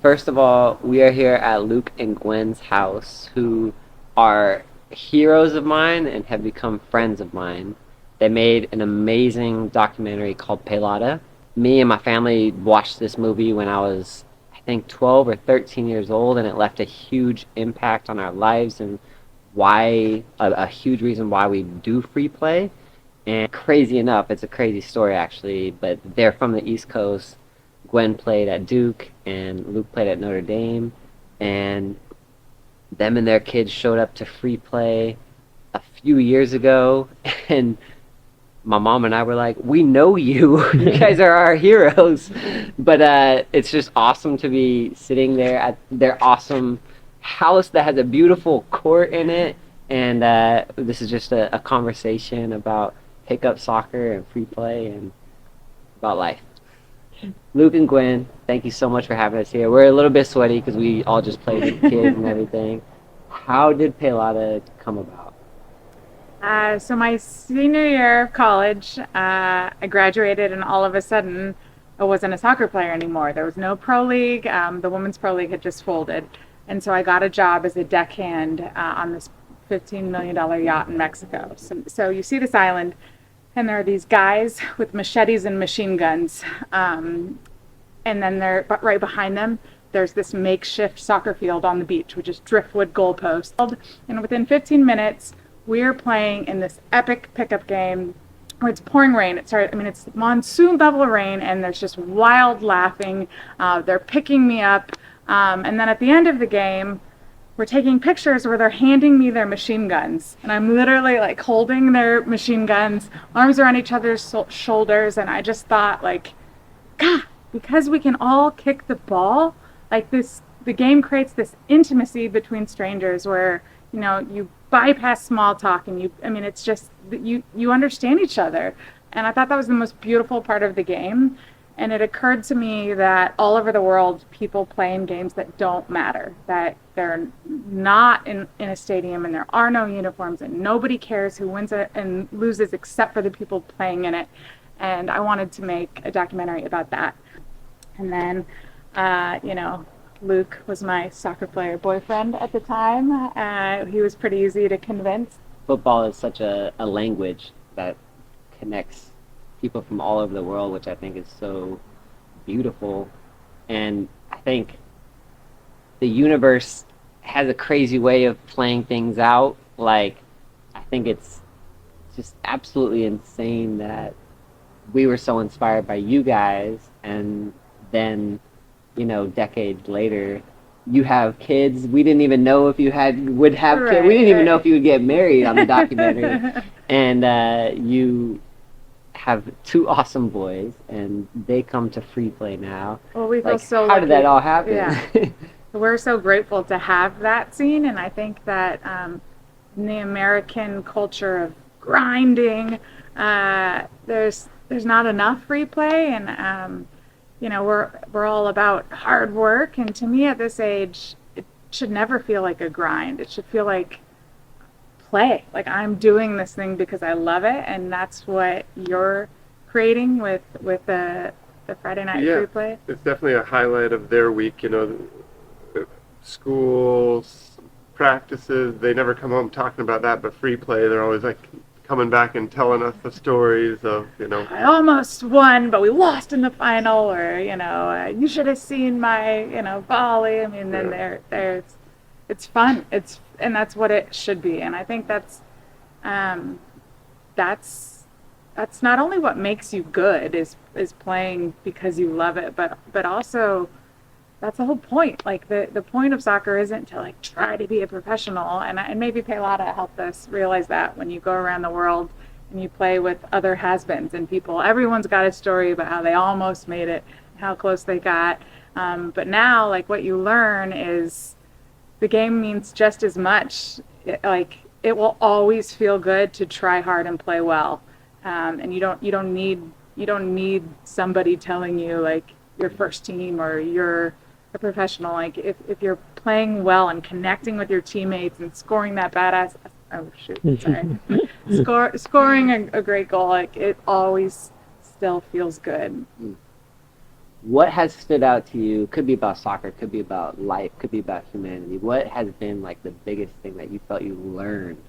First of all, we are here at Luke and Gwen's house, who are heroes of mine and have become friends of mine. They made an amazing documentary called Pelada. Me and my family watched this movie when I was, I think, 12 or 13 years old, and it left a huge impact on our lives and a huge reason why we do free play. And crazy enough, it's a crazy story actually, but they're from the East Coast. Gwen played at Duke and Luke played at Notre Dame, and them and their kids showed up to free play a few years ago, and my mom and I were like, "We know you. You guys are our heroes." But it's just awesome to be sitting there at their awesome house that has a beautiful court in it, and this is just a conversation about pickup soccer and free play and about life. Luke and Gwen, thank you so much for having us here. We're a little bit sweaty because we all just played with the kids and everything. How did Pelada come about? So my senior year of college, I graduated, and all of a sudden, I wasn't a soccer player anymore. There was no pro league. The women's pro league had just folded, and so I got a job as a deckhand on this $15 million yacht in Mexico. So you see this island, and there are these guys with machetes and machine guns, and then but right behind them, there's this makeshift soccer field on the beach, which is driftwood goalposts. And within 15 minutes, we're playing in this epic pickup game where it's pouring rain. It's monsoon level rain, and there's just wild laughing. They're picking me up. And then at the end of the game, we're taking pictures where they're handing me their machine guns. And I'm literally like holding their machine guns, arms around each other's shoulders. And I just thought, like, God, because we can all kick the ball, like this, the game creates this intimacy between strangers where, you bypass small talk, and it's just you understand each other. And I thought that was the most beautiful part of the game. And it occurred to me that all over the world, people play in games that don't matter, that they're not in a stadium, and there are no uniforms, and nobody cares who wins it and loses except for the people playing in it. And I wanted to make a documentary about that. And then, Luke was my soccer player boyfriend at the time. He was pretty easy to convince. Football is such a language that connects people from all over the world, which I think is so beautiful. And I think the universe has a crazy way of playing things out. Like, I think it's just absolutely insane that we were so inspired by you guys, and then, decades later, you have kids. We didn't even know if you would have kids. We didn't even know if you would get married on the documentary. And you have two awesome boys, and they come to free play now. Well, we feel so how lucky. did that all happen? Yeah. We're so grateful to have that scene, and I think that in the American culture of grinding, there's not enough free play, and we're all about hard work. And to me, at this age, it should never feel like a grind. It should feel like play. Like, I'm doing this thing because I love it, and that's what you're creating with the Friday night free play. It's definitely a highlight of their week. Schools, practices, they never come home talking about that, but free play, they're always like coming back and telling us the stories of, I almost won, but we lost in the final, or, you should have seen my, volley. Then it's fun. And that's what it should be. And I think that's not only what makes you good is playing because you love it, but also that's the whole point. Like, the point of soccer isn't to like try to be a professional, and maybe Pelada helped us realize that. When you go around the world and you play with other has-beens and people, everyone's got a story about how they almost made it, how close they got. But now, like, what you learn is the game means just as much. It will always feel good to try hard and play well, and you don't need somebody telling you like your first team or you're a professional. Like, if you're playing well and connecting with your teammates and scoring that badass, scoring a great goal, like, it always still feels good. what has stood out to you? Could be about soccer, could be about life, could be about humanity. What has been like the biggest thing that you felt you learned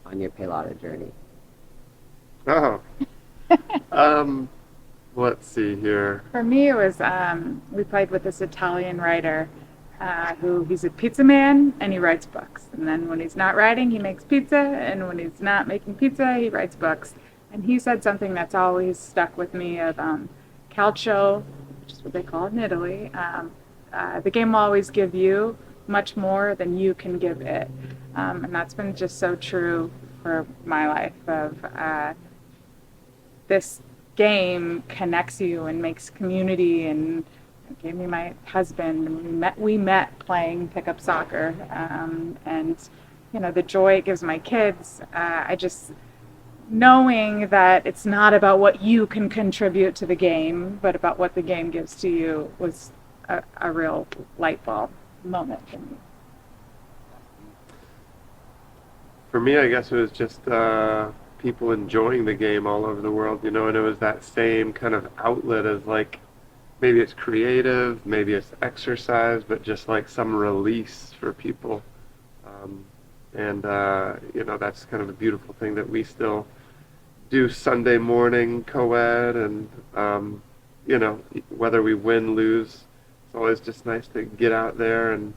on your Pelada journey? Oh, um, let's see here. For me, it was we played with this Italian writer who he's a pizza man and he writes books. And then when he's not writing, he makes pizza. And when he's not making pizza, he writes books. And he said something that's always stuck with me of calcio, which is what they call it in Italy. The game will always give you much more than you can give it. And that's been just so true for my life of this game connects you and makes community and gave me my husband and we met playing pickup soccer and the joy it gives my kids. I just knowing that it's not about what you can contribute to the game but about what the game gives to you was a real light bulb moment for me. For me, I guess it was just people enjoying the game all over the world, and it was that same kind of outlet as like maybe it's creative, maybe it's exercise, but just like some release for people. And that's kind of a beautiful thing that we still do Sunday morning co-ed, and whether we win, lose, it's always just nice to get out there and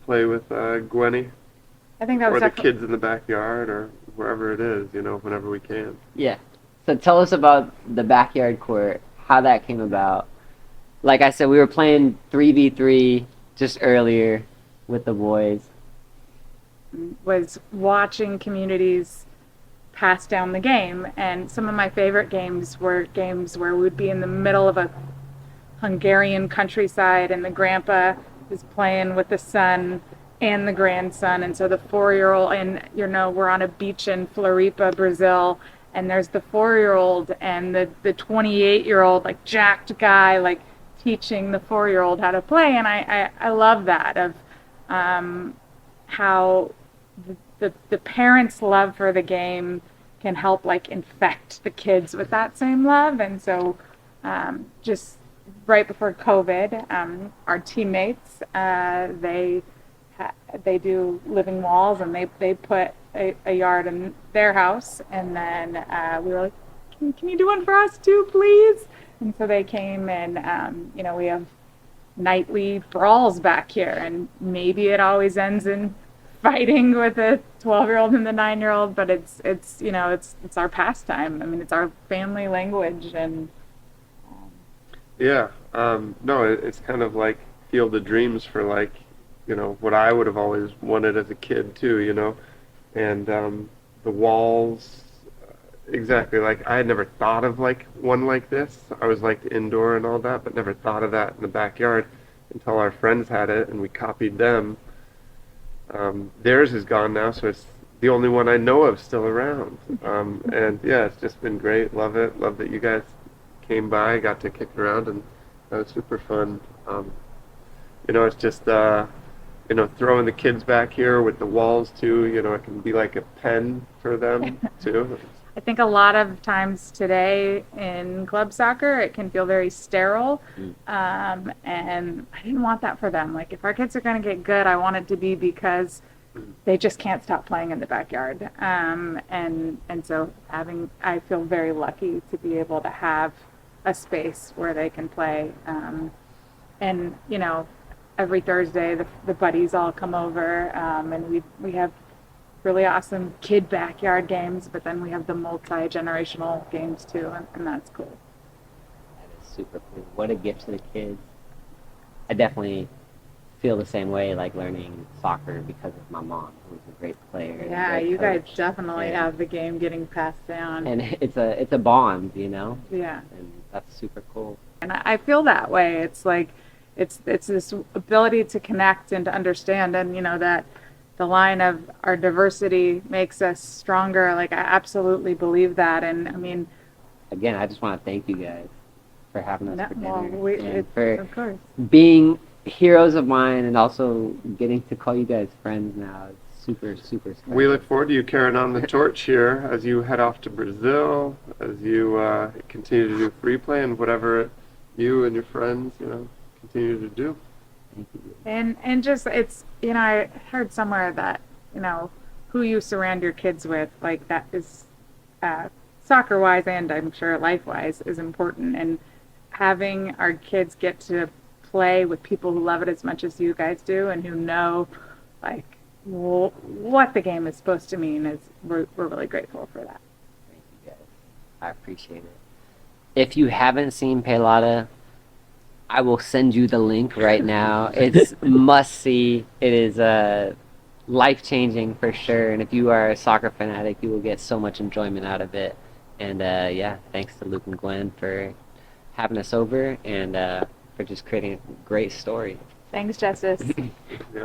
play with Gwenny. I think that Or was the kids in the backyard, or wherever it is, whenever we can. Yeah. So tell us about the backyard court, how that came about. Like I said, we were playing 3v3 just earlier with the boys. was watching communities pass down the game. And some of my favorite games were games where we'd be in the middle of a Hungarian countryside and the grandpa is playing with the son and the grandson. And so the 4-year-old, and we're on a beach in Floripa, Brazil, and there's the 4-year-old and the 28-year-old, like jacked guy, like teaching the 4-year-old how to play. And I love that of how the parents' love for the game can help like infect the kids with that same love. And so just right before COVID, our teammates, they do living walls, and they put a yard in their house, and then we were like, can you do one for us too, please? And so they came, and we have nightly brawls back here, and maybe it always ends in fighting with the 12-year-old and the 9-year-old, but it's our pastime. I mean, it's our family language, and Yeah. No, it's kind of like Field of Dreams for like, what I would have always wanted as a kid too, and the walls, exactly. Like I had never thought of like one like this. I was like indoor and all that, but never thought of that in the backyard until our friends had it and we copied them. Theirs is gone now, so it's the only one I know of still around. And yeah, it's just been great. Love it. Love that you guys came by, got to kick around, and that was super fun. It's just throwing the kids back here with the walls too. It can be like a pen for them too. I think a lot of times today in club soccer, it can feel very sterile. And I didn't want that for them. Like, if our kids are going to get good, I want it to be because they just can't stop playing in the backyard. And so I feel very lucky to be able to have a space where they can play. And, every Thursday, the buddies all come over, and we have really awesome kid backyard games, but then we have the multi-generational games too, and that's cool. That is super cool. What a gift to the kids. I definitely feel the same way, like learning soccer because of my mom, who's a great player. And Yeah, a great you guys coach. definitely And- have the game getting passed down. And it's a bond, Yeah. and that's super cool. And I feel that way. It's like it's this ability to connect and to understand, and that the line of our diversity makes us stronger. Like, I absolutely believe that. And I mean, Again, I just want to thank you guys for having us for dinner and of course. being heroes of mine, and also getting to call you guys friends now. It's super, super special. We look forward to you carrying on the torch here as you head off to Brazil, as you continue to do free play and whatever you and your friends, continue to do. And just it's I heard somewhere that who you surround your kids with, like, that is soccer wise, and I'm sure life wise, is important. And having our kids get to play with people who love it as much as you guys do, and who know, like, what the game is supposed to mean, is we're really grateful for that. Thank you guys. I appreciate it. If you haven't seen Pelada, I will send you the link right now. It's must see. It is life changing for sure. And if you are a soccer fanatic, you will get so much enjoyment out of it. And yeah, thanks to Luke and Gwen for having us over and for just creating a great story. Thanks, Justice. Yeah.